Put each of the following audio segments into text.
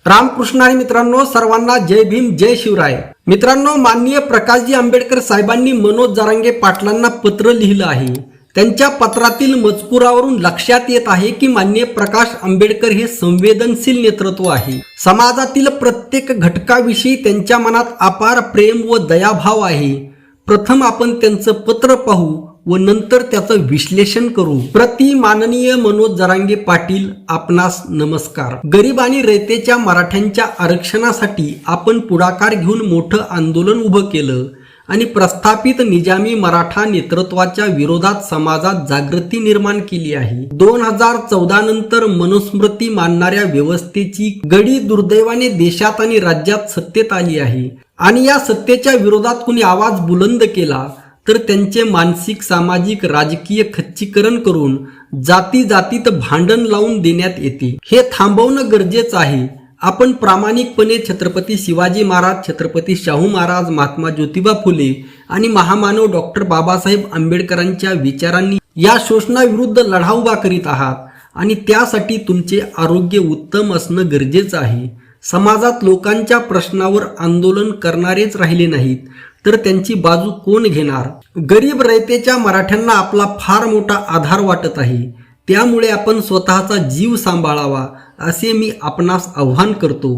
रामकृष्ण आणि मित्रांनो, सर्वांना जय भीम, जय शिवराय. मित्रांनो, माननीय प्रकाशजी आंबेडकर साहेबांनी मनोज जरांगे पाटलांना पत्र लिहिलं आहे. त्यांच्या पत्रातील मजकुरावरून लक्षात येत आहे की माननीय प्रकाश आंबेडकर हे संवेदनशील नेतृत्व आहे. समाजातील प्रत्येक घटकाविषयी त्यांच्या मनात अपार प्रेम व दयाभाव आहे. प्रथम आपण त्यांचं पत्र पाहू व नंतर त्याचं विश्लेषण करू. प्रति माननीय मनोज जरांगे पाटील, आपणास नमस्कार. गरीब आणि रयतेच्या मराठ्यांच्या आरक्षणासाठी आपण पुढाकार घेऊन मोठं आंदोलन उभं केलं आणि प्रस्थापित निजामी मराठा नेतृत्वाच्या विरोधात समाजात जागृती निर्माण केली आहे. 2014 नंतर मनुस्मृती मानणाऱ्या व्यवस्थेची गडी दुर्दैवाने देशात आणि राज्यात सत्तेत आली आहे आणि या सत्तेच्या विरोधात कुणी आवाज बुलंद केला तर त्यांचे मानसिक, सामाजिक, राजकीय खच्चीकरण करून जाती जातीत भांडण लावून देण्यात येते. हे थांबवणं गरजेचं आहे. आपण प्रामाणिकपणे छत्रपती शिवाजी महाराज, छत्रपती शाहू महाराज, महात्मा ज्योतिबा फुले आणि महामानव डॉक्टर बाबासाहेब आंबेडकरांच्या विचारांनी या शोषणाविरुद्ध लढा उभा करीत आहात आणि त्यासाठी तुमचे आरोग्य उत्तम असणं गरजेचं आहे. समाजात लोकांच्या प्रश्नावर आंदोलन करणारेच राहिले नाहीत तर त्यांची बाजू कोण घेणार? गरीब रयतेच्या मराठ्यांना आपला फार मोठा आधार वाटत आहे. त्यामुळे आपण स्वतःचा जीव सांभाळावा असे मी आपणास आव्हान करतो.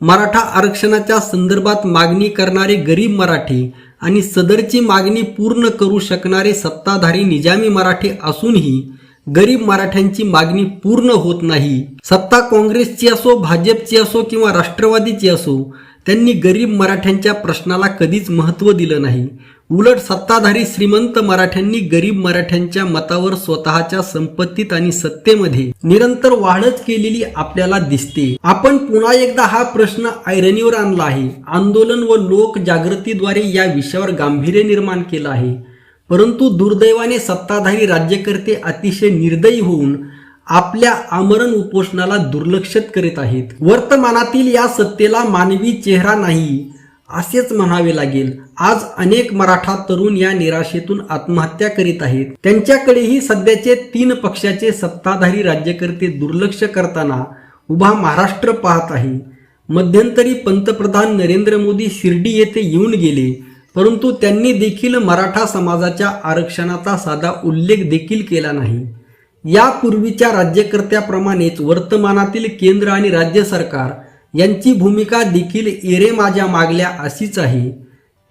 मराठा आरक्षणाच्या संदर्भात मागणी करणारे गरीब मराठे आणि सदरची मागणी पूर्ण करू शकणारे सत्ताधारी निजामी मराठे असूनही गरीब मराठ्यांची मागणी पूर्ण होत नाही. सत्ता काँग्रेसची असो, भाजपची असो किंवा राष्ट्रवादीची असो, त्यांनी गरीब मराठ्यांच्या प्रश्नाला कधीच महत्त्व दिलं नाही. उलट सत्ताधारी श्रीमंत मराठ्यांनी गरीब मराठ्यांच्या मतावर स्वतःच्या संपत्तीत आणि सत्तेमध्ये निरंतर वाढच केलेली आपल्याला दिसते. आपण पुन्हा एकदा हा प्रश्न ऐरणीवर आणला आहे. आंदोलन व लोक जागृतीद्वारे या विषयावर गांभीर्य निर्माण केलं आहे. परंतु दुर्दैवाने सत्ताधारी राज्यकर्ते अतिशय निर्दयी होऊन आपल्या आमरण उपोषणाला दुर्लक्षित करीत आहेत. वर्तमानातील या सत्तेला मानवी चेहरा नाही असेच म्हणावे लागेल. आज अनेक मराठा तरुण या निराशेतून आत्महत्या करीत आहेत. त्यांच्याकडेही सध्याचे 3 पक्षाचे सत्ताधारी राज्यकर्ते दुर्लक्ष करताना उभा महाराष्ट्र पाहत आहे. मध्यंतरी पंतप्रधान नरेंद्र मोदी शिर्डी येथे येऊन गेले, परंतु त्यांनी देखील मराठा समाजाच्या आरक्षणाचा साधा उल्लेख देखील केला नाही. यापूर्वीच्या राज्यकर्त्याप्रमाणेच वर्तमानातील केंद्र आणि राज्य सरकार यांची भूमिका देखील एरे माझ्या मागल्या अशीच आहे.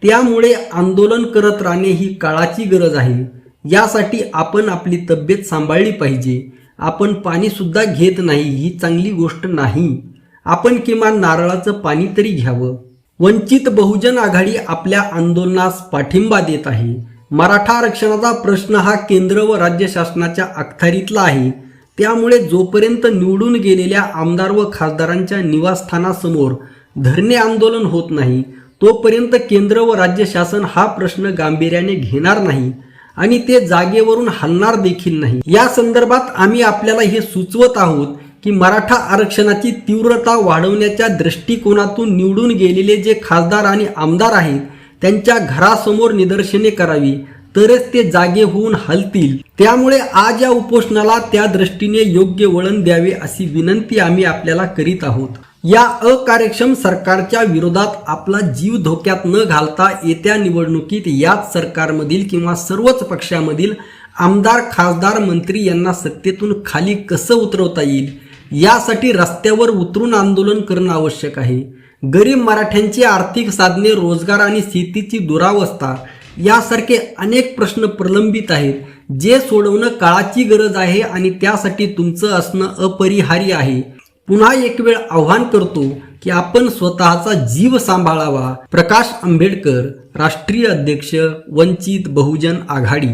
त्यामुळे आंदोलन करत राहणे ही काळाची गरज आहे. यासाठी आपण आपली तब्येत सांभाळली पाहिजे. आपण पाणी सुद्धा घेत नाही ही चांगली गोष्ट नाही. आपण किमान नारळाचं पाणी तरी घ्यावं. वंचित बहुजन आघाडी आपल्या आंदोलनास पाठिंबा देत आहे. मराठा आरक्षणाचा प्रश्न हा केंद्र व राज्य शासनाच्या अखत्यारीतला आहे. त्यामुळे जोपर्यंत निवडून गेलेल्या आमदार व खासदारांच्या निवासस्थानासमोर धरणे आंदोलन होत नाही तोपर्यंत केंद्र व राज्य शासन हा प्रश्न गांभीर्याने घेणार नाही आणि ते जागेवरून हलणार देखील नाही. या संदर्भात आम्ही आपल्याला हे सुचवत आहोत की मराठा आरक्षणाची तीव्रता वाढवण्याच्या दृष्टिकोनातून निवडून गेलेले जे खासदार आणि आमदार आहेत त्यांच्या घरासमोर निदर्शने करावी, तरच ते जागे होऊन हलतील. त्यामुळे आज या उपोषणाला त्या दृष्टीने योग्य वळण द्यावे अशी विनंती आम्ही आपल्याला करीत आहोत. या अकार्यक्षम सरकारच्या विरोधात आपला जीव धोक्यात न घालता येत्या निवडणुकीत याच सरकारमधील किंवा सर्वच पक्षामधील आमदार, खासदार, मंत्री यांना सत्तेतून खाली कसं उतरवता येईल यासाठी रस्त्यावर उतरून आंदोलन करणं आवश्यक आहे. गरीब मराठ्यांची आर्थिक साधने, रोजगार आणि शेतीची दुरावस्था यासारखे अनेक प्रश्न प्रलंबित आहेत जे सोडवणं काळाची गरज आहे आणि त्यासाठी तुमचं असणं अपरिहार्य आहे. पुन्हा एक वेळ आव्हान करतो की आपण स्वतःचा जीव सांभाळावा. प्रकाश आंबेडकर, राष्ट्रीय अध्यक्ष, वंचित बहुजन आघाडी.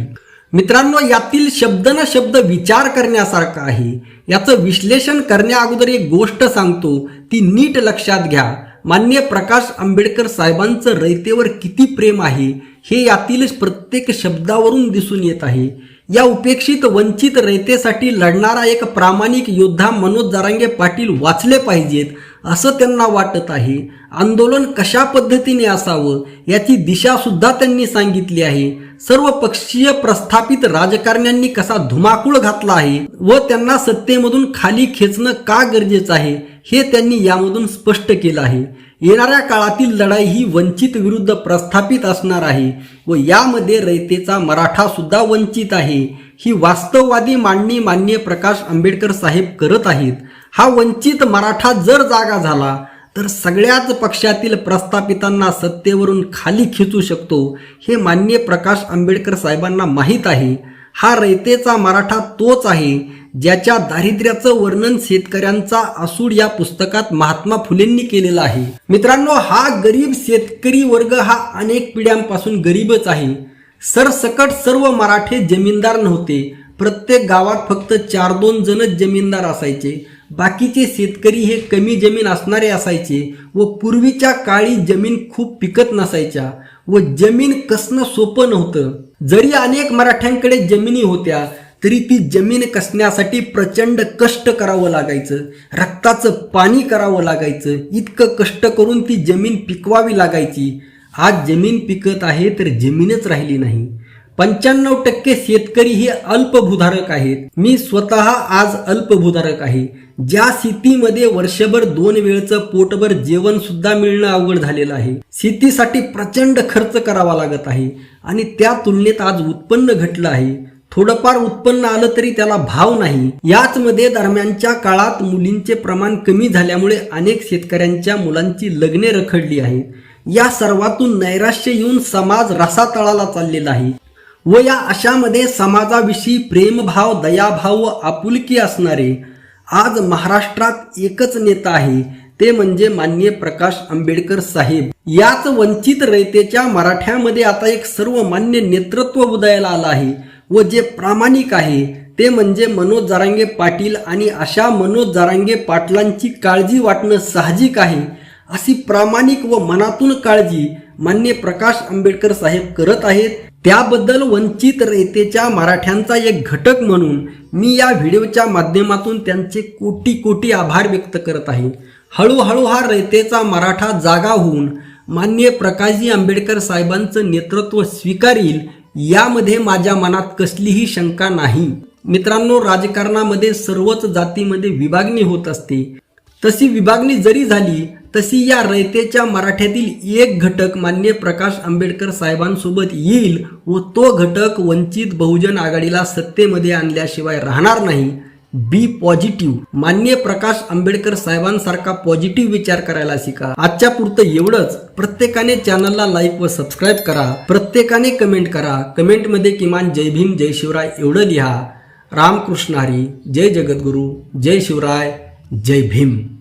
मित्रांनो, यातील शब्द न शब्द विचार करण्यासारखा आहे. याचं विश्लेषण करण्या अगोदर एक गोष्ट सांगतो, ती नीट लक्षात घ्या. माननीय प्रकाश आंबेडकर साहेबांचं रयतेवर किती प्रेम आहे हे यातील प्रत्येक शब्दावरून दिसून येत आहे. या उपेक्षित वंचित रयतेसाठी लढणारा एक प्रामाणिक योद्धा मनोज जरांगे पाटील वाचले पाहिजेत असं त्यांना वाटत आहे. आंदोलन कशा पद्धतीने असावं याची दिशा सुद्धा त्यांनी सांगितली आहे. सर्व पक्षीय प्रस्थापित राजकारण्यांनी कसा धुमाकूळ घातला आहे व त्यांना सत्तेमधून खाली खेचणं का गरजेचं आहे हे त्यांनी यामधून स्पष्ट केलं आहे. येणाऱ्या काळातील लढाई ही वंचित विरुद्ध प्रस्थापित असणार आहे व यामध्ये रयतेचा मराठा सुद्धा वंचित आहे. ही वास्तववादी मांडणी माननीय प्रकाश आंबेडकर साहेब करत आहेत. हा वंचित मराठा जर जागा झाला तर सगळ्याच पक्षातील प्रस्थापितांना सत्तेवरून खाली खेचू शकतो हे माननीय प्रकाश आंबेडकर साहेबांना माहीत आहे. हा रयतेचा मराठा तोच आहे ज्याच्या दारिद्र्याचं वर्णन शेतकऱ्यांचा आसूड या पुस्तकात महात्मा फुलेंनी केलेला आहे. मित्रांनो, हा गरीब शेतकरी वर्ग हा अनेक पिढ्यांपासून गरीबच आहे. सरसकट सर्व मराठे जमीनदार नव्हते. प्रत्येक गावात फक्त 4-2 जणच जमीनदार असायचे. बाकीचे शेतकरी हे कमी जमीन असणारे असायचे व पूर्वीच्या काळी जमीन खूप पिकत नसायच्या व जमीन कसणं सोपं नव्हतं. जरी अनेक मराठ्यांकडे जमिनी होत्या तरी ती जमीन कसण्यासाठी प्रचंड कष्ट करावं लागायचं. रक्ताचं पाणी करावं लागायचं. इतकं कष्ट करून ती जमीन पिकवावी लागायची. आज जमीन पिकत आहे तर जमीनच राहिली नाही. 95% शेतकरी हे अल्पभूधारक आहेत. मी स्वतः आज अल्पभूधारक आहे. ज्या शेतीमध्ये वर्षभर 2 वेळचं पोटभर जेवण सुद्धा मिळणं अवघड झालेलं आहे. शेतीसाठी प्रचंड खर्च करावा लागत आहे आणि त्या तुलनेत आज उत्पन्न घटलं आहे. थोडंफार उत्पन्न आलं तरी त्याला भाव नाही. याच मध्ये दरम्यानच्या काळात मुलींचे प्रमाण कमी झाल्यामुळे अनेक शेतकऱ्यांच्या मुलांची लग्ने रखडली आहेत. या सर्वातून नैराश्य येऊन समाज रसातळाला चाललेला आहे व या अशामध्ये समाजाविषयी प्रेमभाव, दयाभाव व आपुलकी असणारे आज महाराष्ट्रात एकच नेता आहे, ते म्हणजे माननीय प्रकाश आंबेडकर साहेब. याच वंचित रयतेच्या मराठ्यामध्ये आता एक सर्वमान्य नेतृत्व उदयाला आलं आहे व जे प्रामाणिक आहे ते म्हणजे मनोज जरांगे पाटील. आणि अशा मनोज जरांगे पाटलांची काळजी वाटणं साहजिक आहे. अशी प्रामाणिक व मनातून काळजी माननीय प्रकाश आंबेडकर साहेब करत आहेत. त्याबद्दल वंचित रयतेच्या मराठ्यांचा एक घटक म्हणून मी या व्हिडिओच्या माध्यमातून त्यांचे कोटी कोटी आभार व्यक्त करत आहे. हळूहळू हा रयतेचा मराठा जागा होऊन माननीय प्रकाशजी आंबेडकर साहेबांचं नेतृत्व स्वीकारेल यामध्ये माझ्या मनात कसलीही शंका नाही. मित्रांनो, राजकारणामध्ये सर्वच जातीमध्ये विभागणी होत असते. तशी विभागणी जरी झाली तशी या रयतेच्या मराठ्यातील एक घटक माननीय प्रकाश आंबेडकर साहेबांसोबत येईल व तो घटक वंचित बहुजन आघाडीला सत्तेमध्ये आणल्याशिवाय राहणार नाही. बी पॉझिटिव्ह. माननीय प्रकाश आंबेडकर साहेबांसारखा पॉझिटिव्ह विचार करायला शिका. आजच्या पुरतं एवढंच. प्रत्येकाने चॅनलला लाईक व सबस्क्राईब करा. प्रत्येकाने कमेंट करा. कमेंटमध्ये किमान जय भीम जय शिवराय एवढं लिहा. रामकृष्ण हरी. जय जगद्गुरू. जय शिवराय. जय भीम.